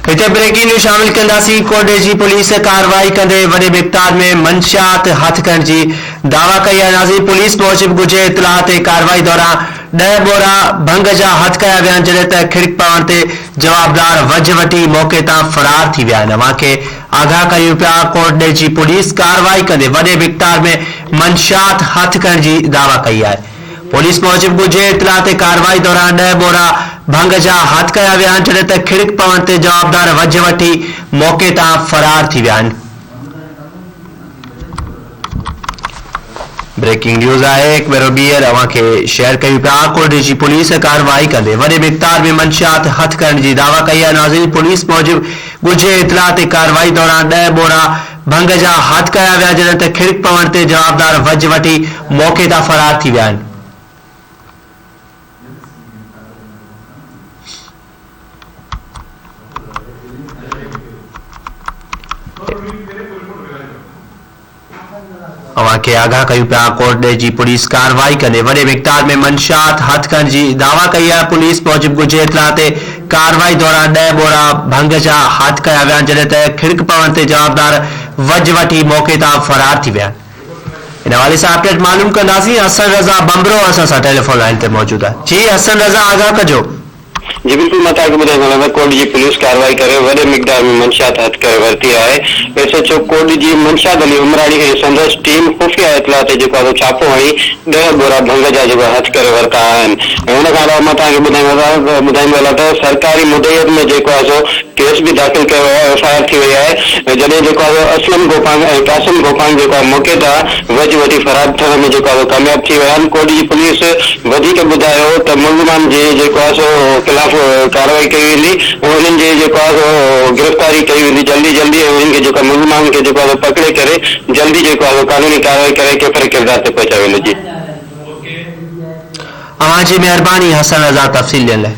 इतने breaking news शामिल कंदासीं। कोडे जी पुलिस कार्रवाई कंदे वडे मिक़दार में मंशियात हथ करण जी दावा कई आहे। नाज़रीन, पुलिस मूजिब गुझे इतलाह ते कार्रवाई दौरान 10 बोरा भंग जा हथ कया विया आहिनि, जॾहिं त खिड़क पवण ते जवाबदार वज वठी मौके तां फरार थी विया आहिनि। अव्हांखे आगाह कयूं पिया। कोडे जी पुलिस कार्रवाई कंदे वडे मिक़दार में मंशियात हथ करण जी दावा कई आहे। पुलिस मूजिब गुझे इतलाह ते कार्रवाई दौरान 10 बोरा भंग जा हथ कया विया आहिनि, जॾहिं त खिड़क पवण ते जवाबदार वज वठी मौके तां फरार थी विया आहिनि। ब्रेकिंग न्यूज़ आहे, हिकु भेरो ॿीहर अव्हांखे शेयर कयूं पिया। कोडे जी पुलिस कार्रवाई कंदे वॾे मिक़दार में मंशियात हथ करण जी दावा कई आहे। नाज़रीन, पुलिस मूजिब गुझे इतलाह ते कार्रवाई दौरान 10 बोरा भंग जा हथ कया विया, जॾहिं त खिड़क पवण ते जवाबदार वज वठी मौके तां फरार थी विया आहिनि। अव्हांखे आगाह कयूं पिया। कोडे जी पुलिस कार्रवाई कंदे वॾे मिक़दार में मंशियात हथ करण जी दावा कई आहे। पुलिस मूजिब गुझे इतलाह ते कार्रवाई दौरान 10 बोरा भंग जा हथ कया विया आहिनि, जॾहिं त खिड़क पवण ते जवाबदार वज वठी मौके तां फरार थी विया आहिनि। इन हवाले सां अपडेट मालूम कंदासीं। हसन रज़ा बंबरो असां सां टेलीफोन लाइन ते मौजूद आहे। जी हसन रज़ा, आगाह कजो। जी बिल्कुल, मैं तव्हांखे ॿुधाईंदो कोड जी पुलिस कार्रवाई करे वॾे मिक़दार में मंशियात हथ करे वरिती आहे। एसएचओ कोड जी मंशियात अली उमराणी ऐं संदसि टीम खुफ़िया इतलाह ते जेको आहे छापो हणी 10 बोरा भंग जा जेको हथ करे वरिता आहिनि। ऐं हुन खां अलावा मां तव्हांखे ॿुधाईंदो त सरकारी मुदयत में जेको आहे सो केस भी दाख़िल कयो आहे, एफआईआर थी वई आहे। जॾहिं जेको आहे असलम गोपांग ऐं कासिम गोपांग जेको आहे मौके तां वज वठी फरार थियण में जेको आहे कामयाब थी विया आहिनि। कोड जी पुलिस वधीक ॿुधायो त मुलज़िमान जे जेको आहे सो खिलाफ़ कार्रवाई कई वेंदी ऐं उन्हनि जे जेको आहे सो गिरफ़्तारी कई वेंदी जल्दी जल्दी, ऐं उन्हनि खे जेको मुलज़िमान खे जेको आहे पकड़े करे जल्दी जेको आहे कानूनी कार्रवाई करे केफ़र किरदार ते पहुचायो वेंदो। जी अव्हांजी महिरबानी हसन रज़ा तफ़सील ॾियण लाइ।